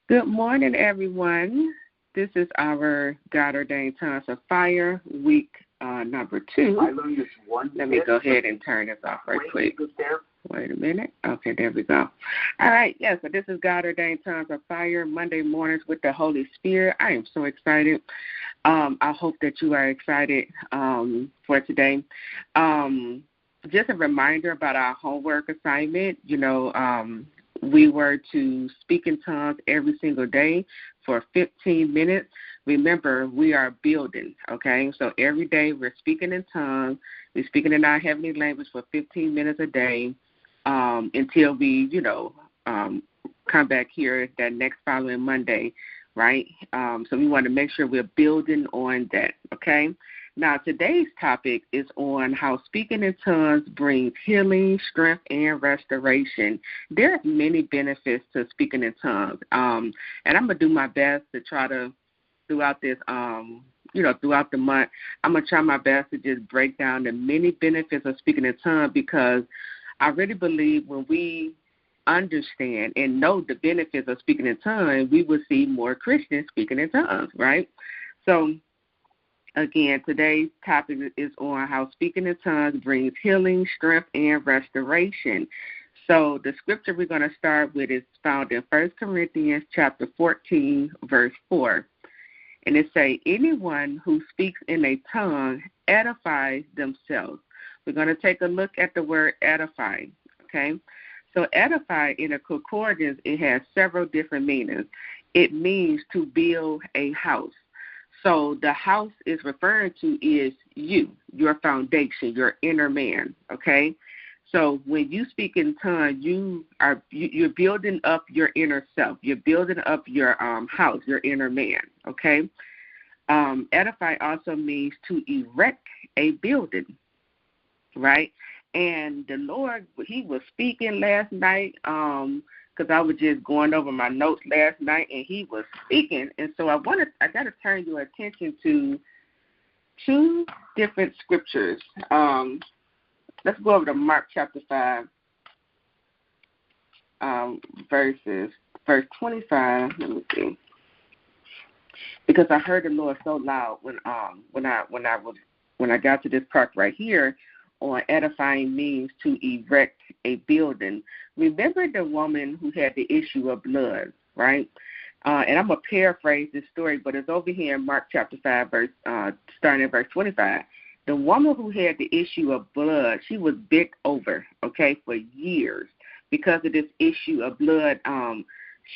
Good morning, everyone. This is our God-ordained Tongues of Fire, week number 2. Let me go ahead and turn this off right quick. Wait a minute. Okay, there we go. All right, so this is God-ordained Tongues of Fire, Monday mornings with the Holy Spirit. I am so excited. I hope that you are excited for today. Just a reminder about our homework assignment. We were to speak in tongues every single day for 15 minutes. Remember, we are building, okay? So every day we're speaking in tongues. We're speaking in our heavenly language for 15 minutes a day until we, come back here that next following Monday, right? So we want to make sure we're building on that, okay? Now, today's topic is on how speaking in tongues brings healing, strength, and restoration. There are many benefits to speaking in tongues, and I'm going to do my best to try to, throughout this, throughout the month, I'm going to try my best to just break down the many benefits of speaking in tongues, because I really believe when we understand and know the benefits of speaking in tongues, we will see more Christians speaking in tongues, right? So, again, today's topic is on how speaking in tongues brings healing, strength, and restoration. So the scripture we're going to start with is found in 1 Corinthians chapter 14, verse 4. And it says, anyone who speaks in a tongue edifies themselves. We're going to take a look at the word edify, okay? So edify in a concordance, it has several different meanings. It means to build a house. So the house is referring to is you, your foundation, your inner man, okay? So when you speak in tongues, you're building up your inner self. You're building up your house, your inner man, okay? Edify also means to erect a building, right? And the Lord, he was speaking last night, because I was just going over my notes last night, and he was speaking. And so I got to turn your attention to 2 different scriptures. Let's go over to Mark chapter 5, verse 25. Let me see, because I heard the Lord so loud when I got to this part right here. On edifying means to erect a building. Remember the woman who had the issue of blood, right? And I'm going to paraphrase this story, but it's over here in Mark chapter 5, starting at verse 25. The woman who had the issue of blood, she was bent over, okay, for years because of this issue of blood.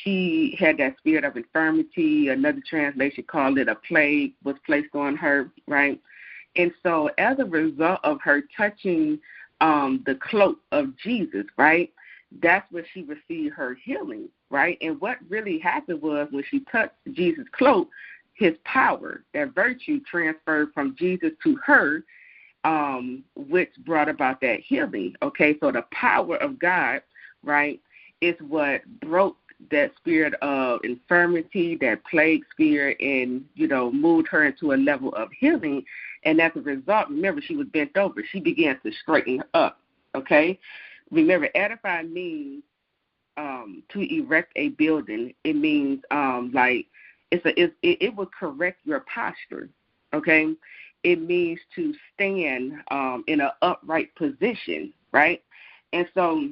She had that spirit of infirmity. Another translation called it a plague was placed on her, right? And so as a result of her touching the cloak of Jesus, right, that's where she received her healing, right? And what really happened was when she touched Jesus' cloak, his power, that virtue transferred from Jesus to her, which brought about that healing, okay? So the power of God, right, is what broke that spirit of infirmity, that plague spirit, and, moved her into a level of healing. And as a result, remember, she was bent over. She began to straighten up, okay? Remember, edify means to erect a building. It means it will correct your posture, okay? It means to stand in an upright position, right? And so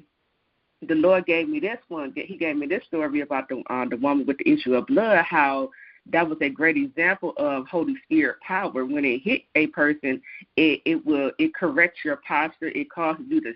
the Lord gave me this one. He gave me this story about the woman with the issue of blood, how that was a great example of Holy Spirit power. When it hit a person, it corrects your posture. It causes you to,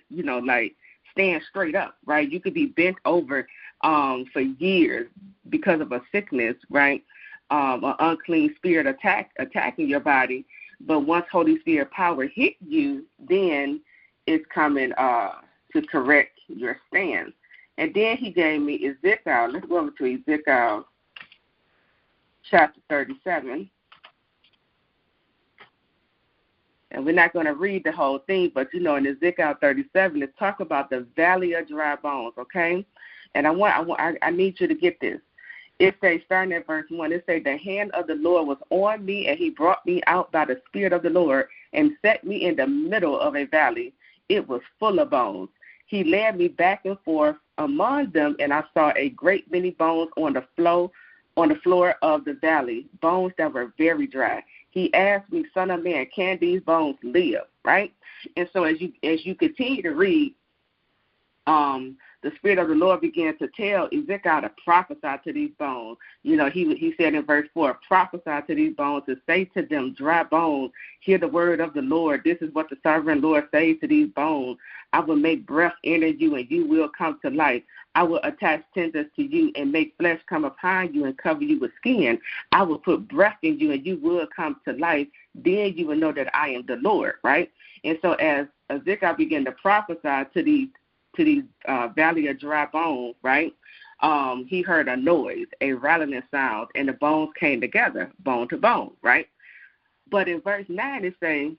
stand straight up, right? You could be bent over for years because of a sickness, right? An unclean spirit attacking your body. But once Holy Spirit power hit you, then it's coming to correct your stance. And then he gave me Ezekiel. Let's go over to Ezekiel chapter 37. And we're not going to read the whole thing, but, in Ezekiel 37, it's talk about the valley of dry bones, okay? And I need you to get this. It says, starting at verse 1, it says, the hand of the Lord was on me, and he brought me out by the Spirit of the Lord and set me in the middle of a valley. It was full of bones. He led me back and forth among them, and I saw a great many bones on the floor of the valley, bones that were very dry. He asked me, Son of man, can these bones live? Right? And so as you continue to read, the Spirit of the Lord began to tell Ezekiel to prophesy to these bones. He said in verse 4, prophesy to these bones and say to them, dry bones, hear the word of the Lord. This is what the sovereign Lord says to these bones. I will make breath enter you, and you will come to life. I will attach tendons to you and make flesh come upon you and cover you with skin. I will put breath in you, and you will come to life. Then you will know that I am the Lord, right? And so as Ezekiel began to prophesy to these valley of dry bones, right? He heard a noise, a rattling sound, and the bones came together, bone to bone, right? But in verse 9 it says,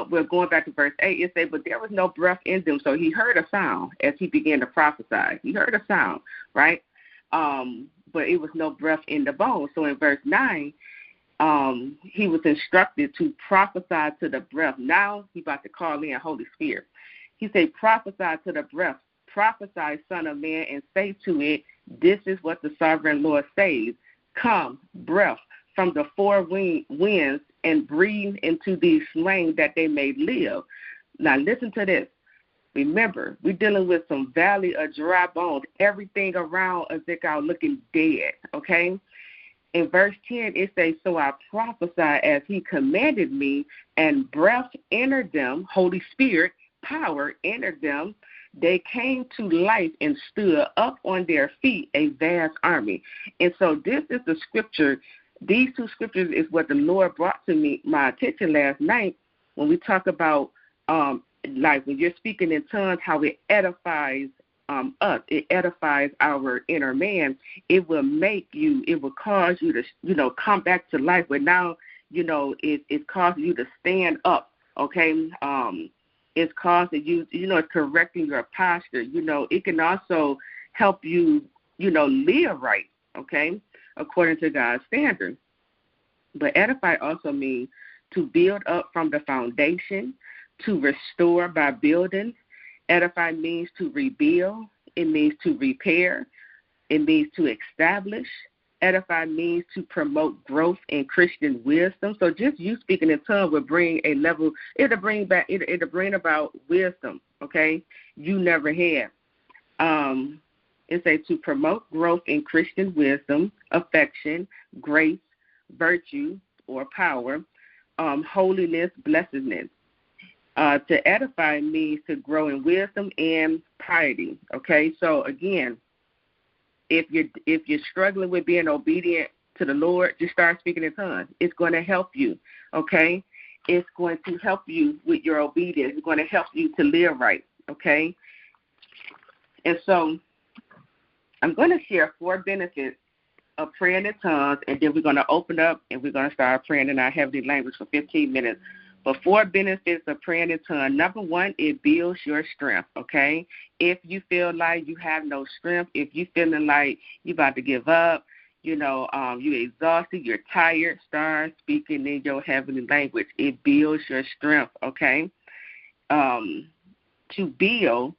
we're going back to verse 8, it says, but there was no breath in them. So he heard a sound as he began to prophesy. He heard a sound, right? But it was no breath in the bones. So in verse 9, he was instructed to prophesy to the breath. Now he's about to call in Holy Spirit. He said, prophesy to the breath. Prophesy, Son of man, and say to it, this is what the sovereign Lord says. Come, breath, from the four winds, and breathe into these slain that they may live. Now listen to this. Remember, we're dealing with some valley of dry bones. Everything around Ezekiel looking dead, okay? In verse 10, it says, so I prophesied as he commanded me, and breath entered them, Holy Spirit, power entered them. They came to life and stood up on their feet, a vast army. And so this is the scripture. These two scriptures is what the Lord brought to my attention last night when we talk about, like when you're speaking in tongues, how it edifies us. It edifies our inner man. It will cause you to, come back to life. But now, it causes you to stand up, okay? It's causing you, it's correcting your posture. It can also help you, live right, okay, according to God's standard. But edify also means to build up from the foundation, to restore by building. Edify means to rebuild. It means to repair. It means to establish. Edify means to promote growth in Christian wisdom. So just you speaking in tongues will bring a level, it'll bring about wisdom, okay, you never had. It says to promote growth in Christian wisdom, affection, grace, virtue, or power, holiness, blessedness. To edify means to grow in wisdom and piety, okay? So again, if you're struggling with being obedient to the Lord, just start speaking in tongues. It's going to help you, okay? It's going to help you with your obedience. It's going to help you to live right, okay? And so I'm going to share 4 benefits of praying in tongues, and then we're going to open up and we're going to start praying in our heavenly language for 15 minutes. But 4 benefits of praying in tongues. Number 1, it builds your strength, okay? If you feel like you have no strength, if you're feeling like you're about to give up, you're exhausted, you're tired, start speaking in your heavenly language. It builds your strength, okay? To build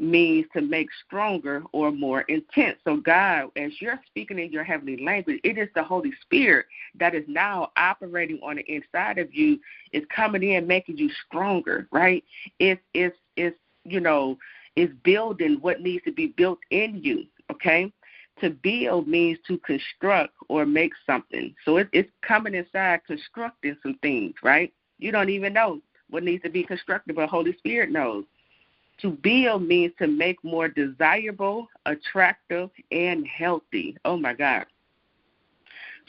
means to make stronger or more intense. So God, as you're speaking in your heavenly language, it is the Holy Spirit that is now operating on the inside of you, is coming in, making you stronger, right? It's building what needs to be built in you, okay? To build means to construct or make something. So it's coming inside, constructing some things, right? You don't even know what needs to be constructed, but Holy Spirit knows. To build means to make more desirable, attractive, and healthy. Oh, my God.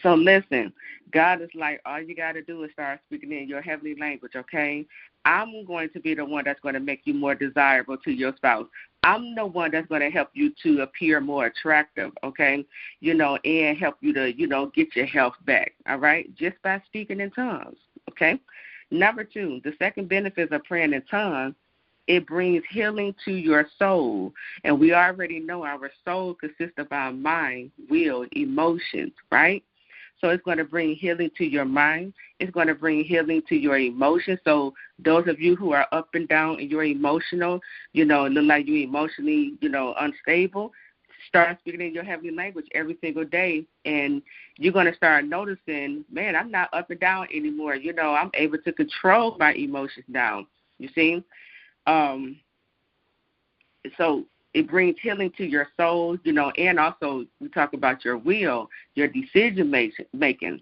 So listen, God is like, all you got to do is start speaking in your heavenly language, okay? I'm going to be the one that's going to make you more desirable to your spouse. I'm the one that's going to help you to appear more attractive, okay? And help you to, get your health back, all right? Just by speaking in tongues, okay? Number 2, the second benefit of praying in tongues, it brings healing to your soul. And we already know our soul consists of our mind, will, emotions, right? So it's going to bring healing to your mind. It's going to bring healing to your emotions. So those of you who are up and down and you're emotional, it look like you're emotionally, unstable, start speaking in your heavenly language every single day, and you're going to start noticing, man, I'm not up and down anymore. I'm able to control my emotions now. You see? So it brings healing to your soul, and also we talk about your will, your decision making.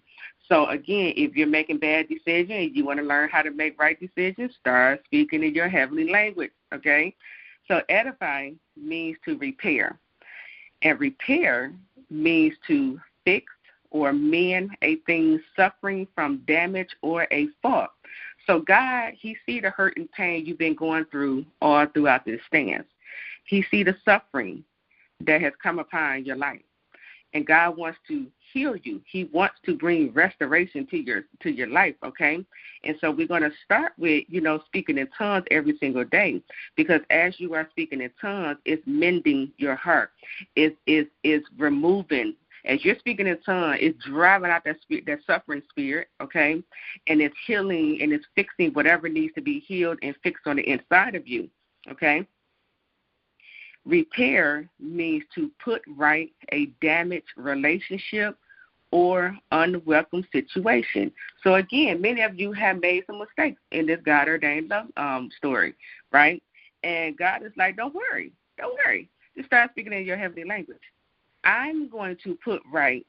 So, again, if you're making bad decisions and you want to learn how to make right decisions, start speaking in your heavenly language, okay? So edify means to repair. And repair means to fix or mend a thing suffering from damage or a fault. So God, He see the hurt and pain you've been going through all throughout this stance. He see the suffering that has come upon your life. And God wants to heal you. He wants to bring restoration to your life, okay? And so we're going to start with, speaking in tongues every single day, because as you are speaking in tongues, it's mending your heart. It's removing. As you're speaking in tongues, it's driving out that suffering spirit, okay? And it's healing and it's fixing whatever needs to be healed and fixed on the inside of you, okay? Repair means to put right a damaged relationship or unwelcome situation. So, again, many of you have made some mistakes in this God-ordained love story, right? And God is like, don't worry. Just start speaking in your heavenly language. I'm going to put right,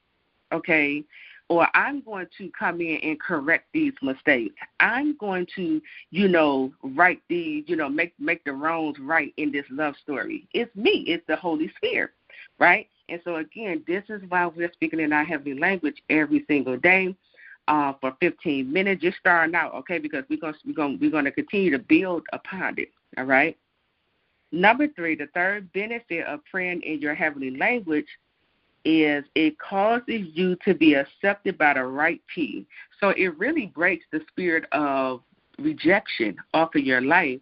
okay, or I'm going to come in and correct these mistakes. I'm going to, right these, make the wrongs right in this love story. It's me. It's the Holy Spirit, right? And so, again, this is why we're speaking in our heavenly language every single day for 15 minutes, just starting out, okay, because we're going to continue to build upon it, all right? Number 3, the third benefit of praying in your heavenly language is it causes you to be accepted by the right people. So it really breaks the spirit of rejection off of your life,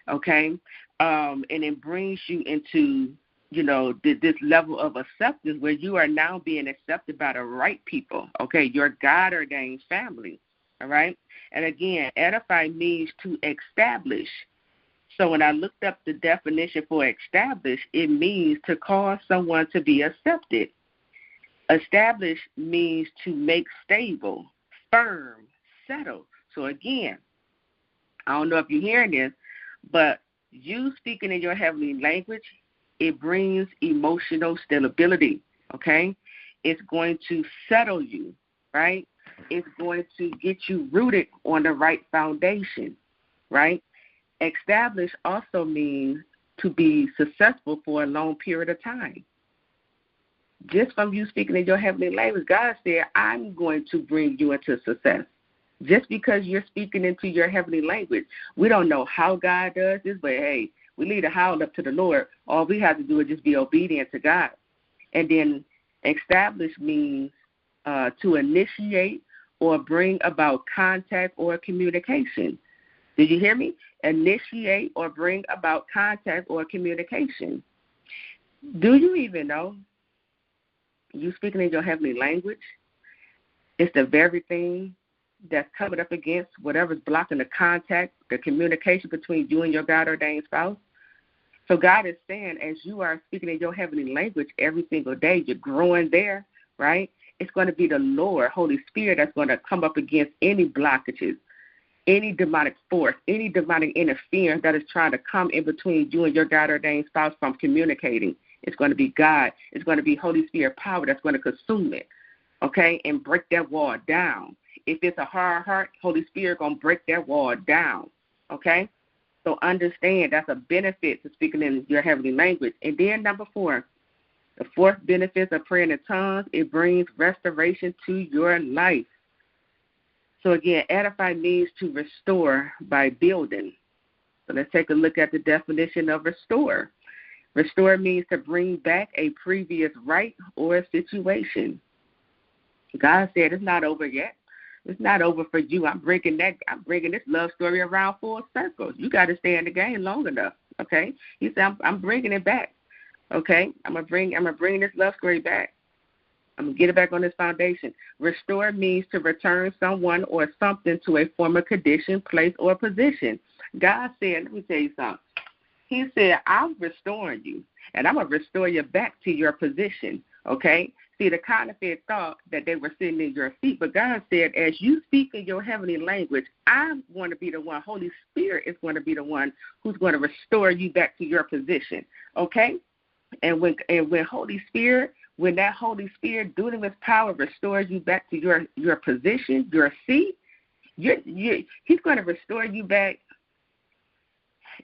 okay? And it brings you into, this level of acceptance where you are now being accepted by the right people, okay? Your God-ordained family, all right? And again, edify means to establish. So when I looked up the definition for establish, it means to cause someone to be accepted. Establish means to make stable, firm, settled. So again, I don't know if you're hearing this, but you speaking in your heavenly language, it brings emotional stability, okay? It's going to settle you, right? It's going to get you rooted on the right foundation, right? Establish also means to be successful for a long period of time. Just from you speaking in your heavenly language, God said, I'm going to bring you into success. Just because you're speaking into your heavenly language, we don't know how God does this, but hey, we leave the howl up to the Lord. All we have to do is just be obedient to God. And then establish means to initiate or bring about contact or communication. Did you hear me? Initiate or bring about contact or communication. Do you even know? You speaking in your heavenly language, it's the very thing that's coming up against whatever's blocking the contact, the communication between you and your God-ordained spouse. So God is saying, as you are speaking in your heavenly language every single day, you're growing there, right? It's going to be the Lord, Holy Spirit, that's going to come up against any blockages, any demonic force, any demonic interference that is trying to come in between you and your God-ordained spouse from communicating. It's going to be God. It's going to be Holy Spirit power that's going to consume it, okay, and break that wall down. If it's a hard heart, Holy Spirit going to break that wall down, okay? So understand that's a benefit to speaking in your heavenly language. And then number 4, the fourth benefit of praying in tongues, it brings restoration to your life. So again, edify means to restore by building. So let's take a look at the definition of restore. Restore means to bring back a previous right or situation. God said it's not over yet. It's not over for you. I'm bringing this love story around full circle. You got to stay in the game long enough, okay? He said I'm bringing it back, okay? I'm gonna bring this love story back. I'm going to get it back on this foundation. Restore means to return someone or something to a former condition, place, or position. God said, let me tell you something. He said, I'm restoring you, and I'm going to restore you back to your position, okay? See, the counterfeit thought that they were sitting in your feet, but God said, as you speak in your heavenly language, I'm going to be the one. Holy Spirit is going to be the one who's going to restore you back to your position, okay? And when Holy Spirit, when that Holy Spirit, dunamis power, restores you back to your position, your seat, He's going to restore you back.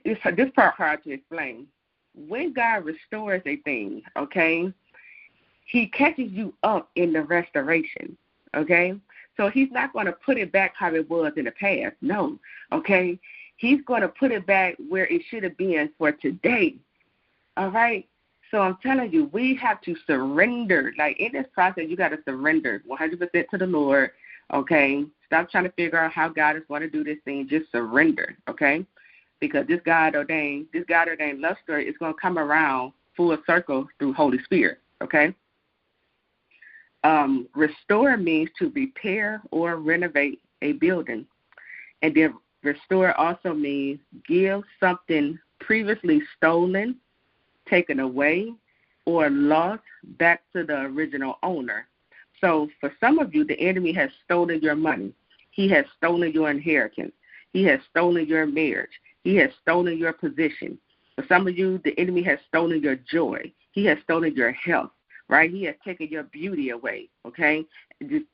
This part hard to explain. When God restores a thing, okay, He catches you up in the restoration, okay? So He's not going to put it back how it was in the past, no, okay? He's going to put it back where it should have been for today, all right? So I'm telling you, we have to surrender. Like in this process, you got to surrender 100% to the Lord, okay? Stop trying to figure out how God is going to do this thing. Just surrender, okay? Because this God-ordained love story is going to come around full circle through Holy Spirit, okay? Restore means to repair or renovate a building. And then restore also means give something previously stolen, taken away, or lost back to the original owner. So for some of you, the enemy has stolen your money. He has stolen your inheritance. He has stolen your marriage. He has stolen your position. For some of you, the enemy has stolen your joy. He has stolen your health, right? He has taken your beauty away, okay?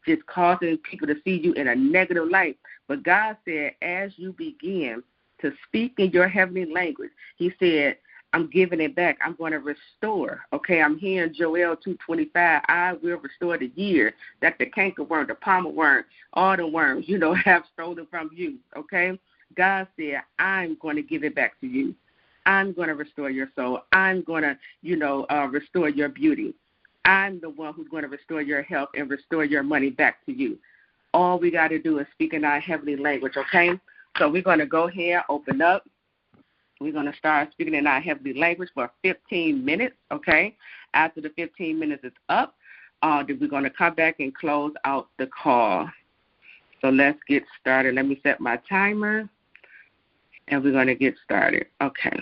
Just causing people to see you in a negative light. But God said, as you begin to speak in your heavenly language, He said, I'm giving it back. I'm going to restore. Okay, I'm hearing Joel 2:25. I will restore the year that the cankerworm, the palmer worm, all the worms, have stolen from you. Okay, God said, I'm going to give it back to you. I'm going to restore your soul. I'm going to, restore your beauty. I'm the one who's going to restore your health and restore your money back to you. All we got to do is speak in our heavenly language. Okay, so we're going to go ahead, open up. We're going to start speaking in our heavenly language for 15 minutes, okay? After the 15 minutes is up, then we're going to come back and close out the call. So let's get started. Let me set my timer, and we're going to get started. Okay.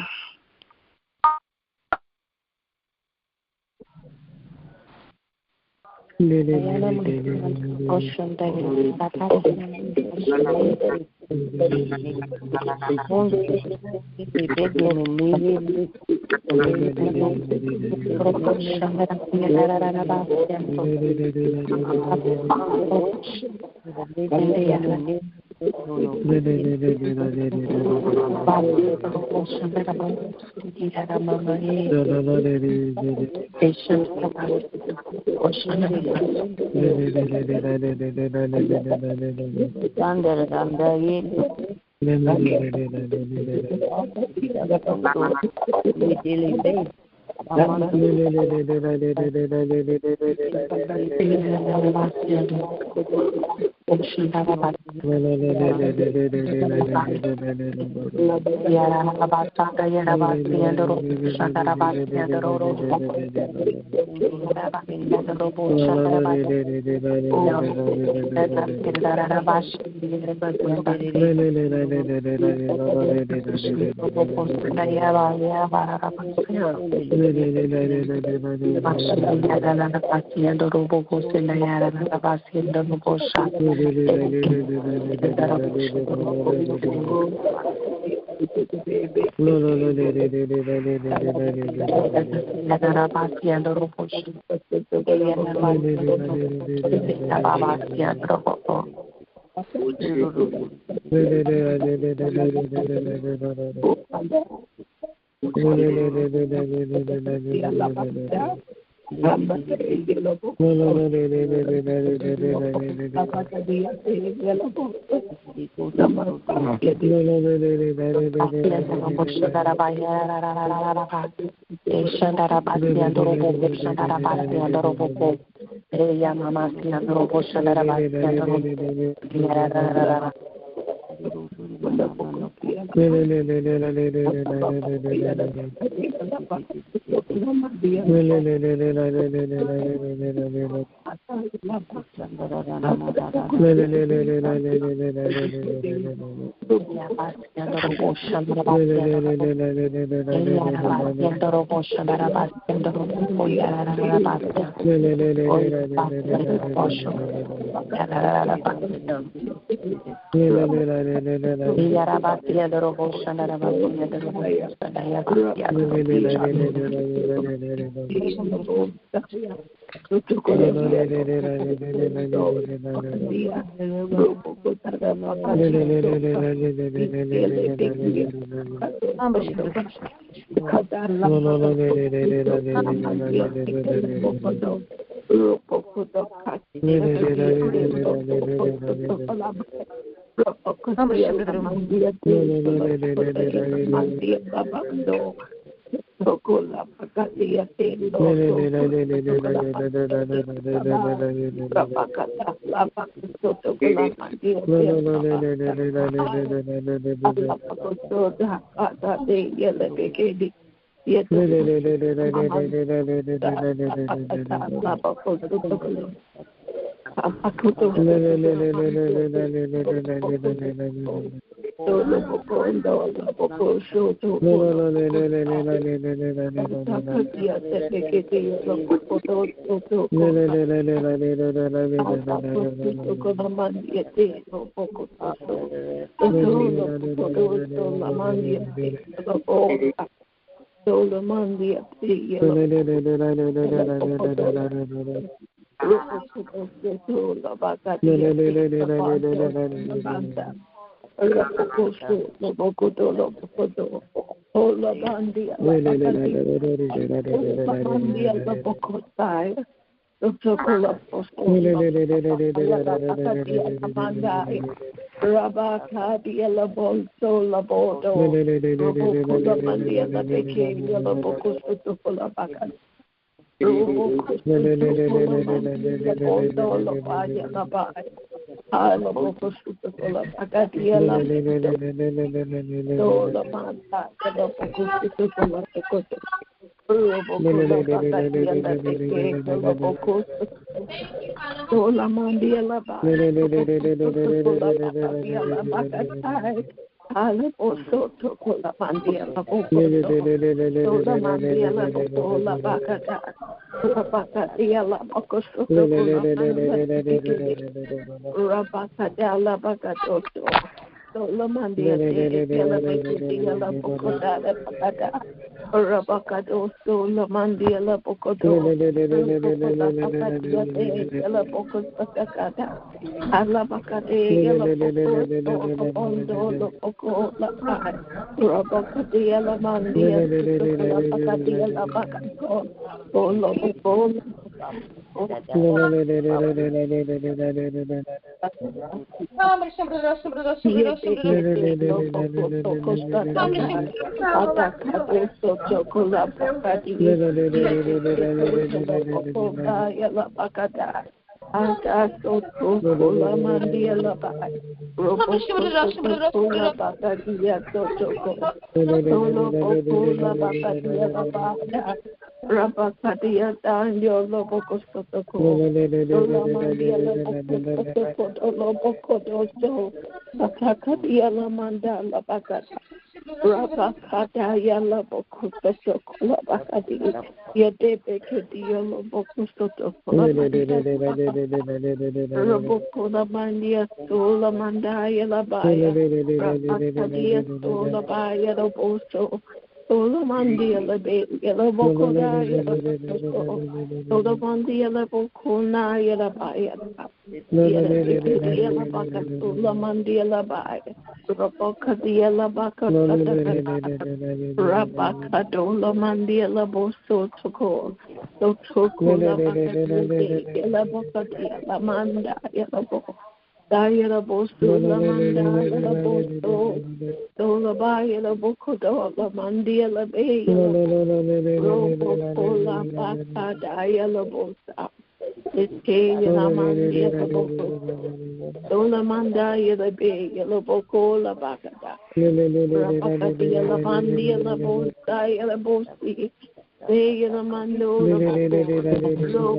say la mando la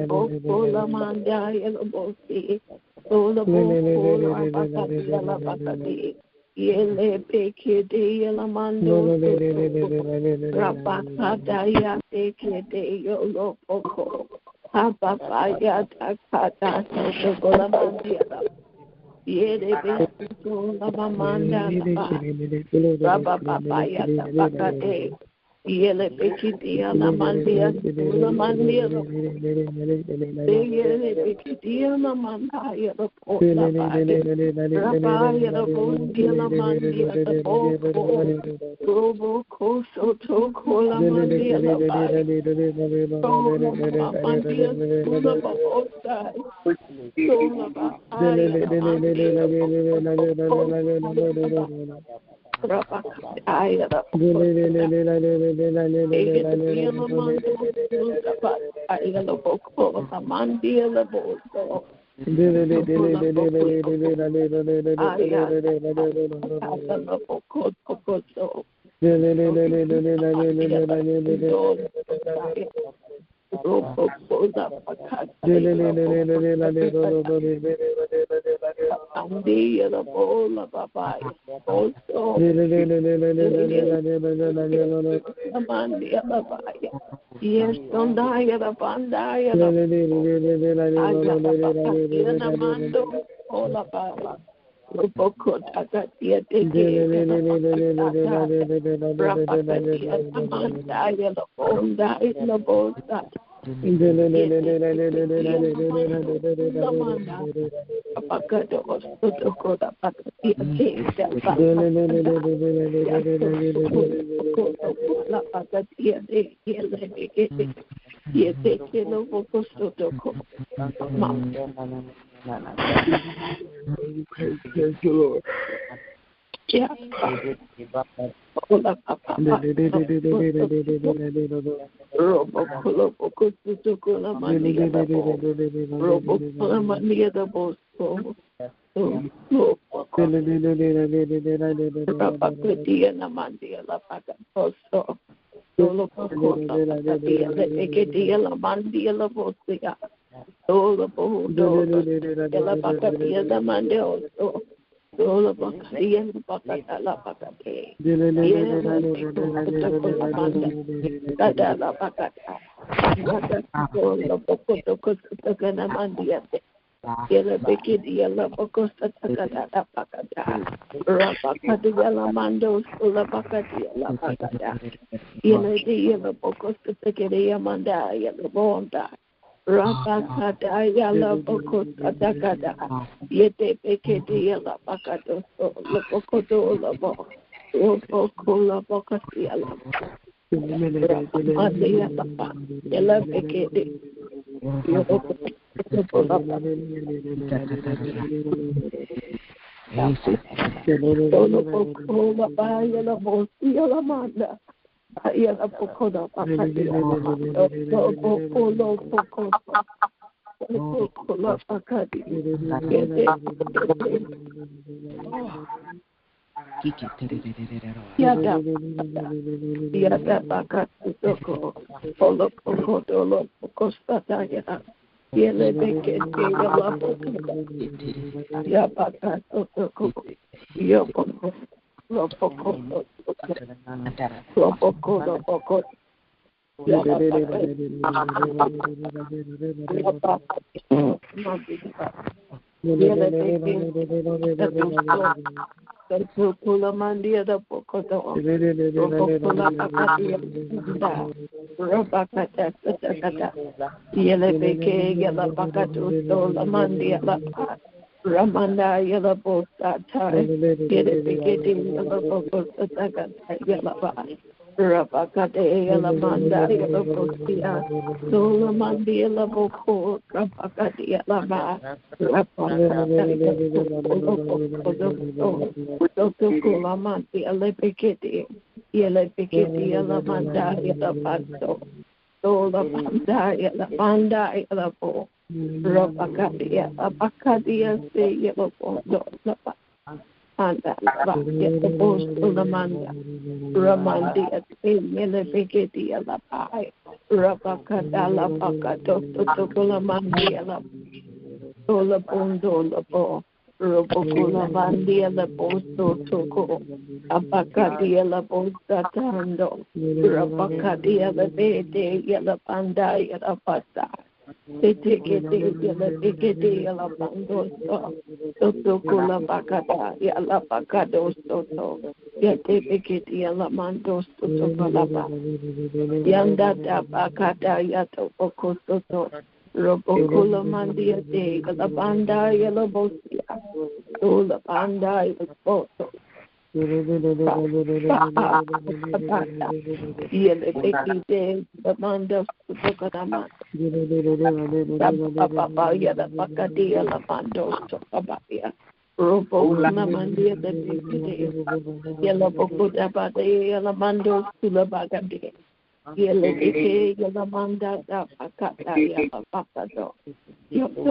boko la manda la bosi la boko la bakati la bakati yele peke de la mando rabakata ya peke de yo lo boko papa ya takata so la manda yele peke la manda rababa ya bakate yele pekitia la mandia la mandia yele pekitia la mandia la pola rabaya la bondia la mandia la boko robo koso toko la mandia la baya sola mandia sola babosa sola bahaya la mandia Rabakaya la yes, don't die at a bandaya. All about Roboko Takatia Rapakatia the Bonda in the Bosa. Apakato was to go to Thank you, Lord. Yeah. All about the Bakatala Bakate. Yellow Biki, yellow Bocosta Takata Pakata, Rapakati Yalamando, Sulapakati Lapakata, yellow Bocosta Takaya Manda, yellow Bonda, Rapakata Yala Bocosta Takata, Yete Biki, yellow Pakato, Lopocoto Labo, Ropocola Bocati Yellow Biki. Yele beke yela ya baka toko yoko lopoko lopoko ya yele beke kula mandia da poko to kula akatia robaka kata yele beke yela bakatu sola mandia la ramanda yela bosa tai yele beke yela bosa taka yela ba rabaka yela manda yela bosia sola mandia la boko rabaka yela ba rabaka kula mandia yele beke yela manda yela baso sola bandaya la bandaya la bo rabakadia abakadia se yelo bondo la anda ba yelo bondo la manda ramandia se yele begedia la pai Rabakadala Bakato Tokula Mandiala Ola Bondola Bo Robokula Mandiala Bosto Toko Abakadiala Bostatando Rabakadiala Bede Yala Panda Yala Pata Tikete Yala Bandosto Tokula Bakata Yala Bakado Soto Yatikete Yala Mandosto Tokalaba Yanda Bakata Yato Okosoto Robokula Mandia de Galabanda Yalabosia Ola Banda Yalaboto Yelebeki de the Manda Sukadama Papa Yalabakadi Yalabando Sokabaya Robokula Mandia the Big Yalabokuda Bade Yalamando Sulabagade Yelebeke Yalamanda Bakata Yalabakado Yoto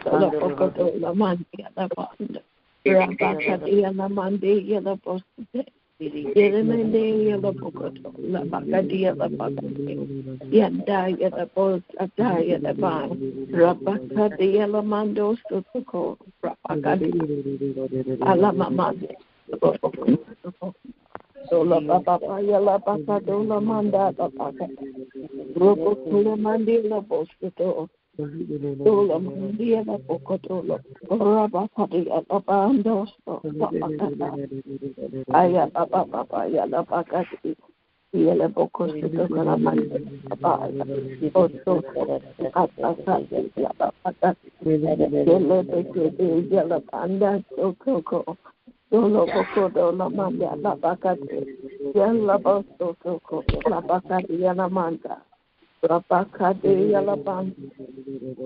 Solopokodo Lamandia Labanda Rabakadi Yalamande Yalaboste Yelemende Yalabokodo Labakadi Yalabakade Yanda Yalabos Ataya Laban Rabakadi Yalamando Sotoko Rabakadi Alamamande Sola Baba Yala Bacado La Manda Baca Robo Tula Mandila Bosco Sola Mandia Bocotola Rabacadi Abando Aya Baba Yala Bacati Yala Bocos La Manda Oso Atacati Yala Bacati Yala Panda Soco Solo Bocodo La Manda La Bacate, Yalla Bosto Toco, La Bacate Yala Manda, La Bacate Yala Banda,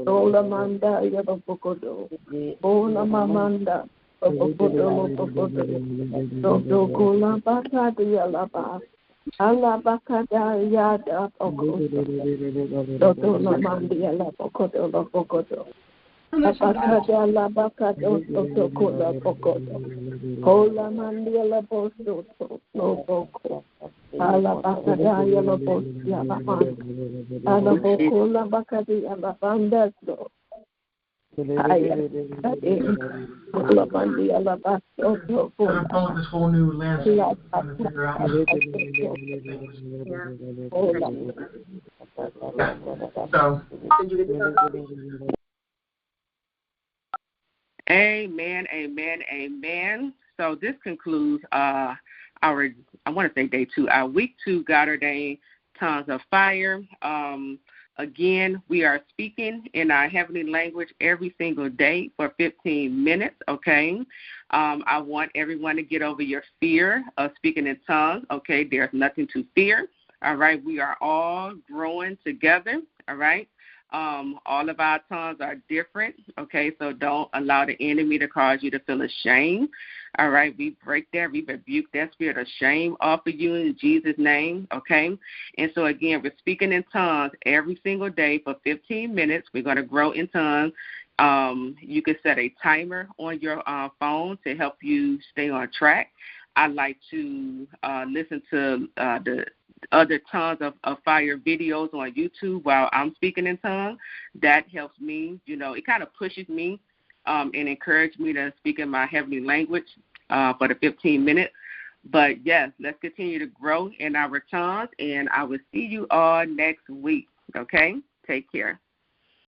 Sola Manda Yala Bocodo, Ola Mamanda, Bocodo, Bocodo, La Bacate Yala Ba, Alla Bacada Yada Bocodo, Toto La Manda Yala Bocodo, La Bocodo. Abakada la bakado soto kola bokodo. Kola mandela bosto no boko. Ala bakada yala bosto yala man. Ala boko la bakadi yala banda so. Aya kade la bandi yala basto so. I'm following this whole new landscape, trying to figure out things. Amen, amen, amen. So this concludes our, I want to say day 2, our week 2 God-ordained tongues of fire. Again, we are speaking in our heavenly language every single day for 15 minutes, okay? I want everyone to get over your fear of speaking in tongues, okay? There's nothing to fear, all right? We are all growing together, all right? All of our tongues are different, okay? So don't allow the enemy to cause you to feel ashamed, all right? We break that, we rebuke that spirit of shame off of you in Jesus' name, okay? And so, again, we're speaking in tongues every single day for 15 minutes. We're going to grow in tongues. You can set a timer on your phone to help you stay on track. I like to listen to the other tongues of fire videos on YouTube while I'm speaking in tongues. That helps me, it kind of pushes me and encourages me to speak in my heavenly language for the 15 minutes. But, yes, let's continue to grow in our tongues, and I will see you all next week, okay? Take care.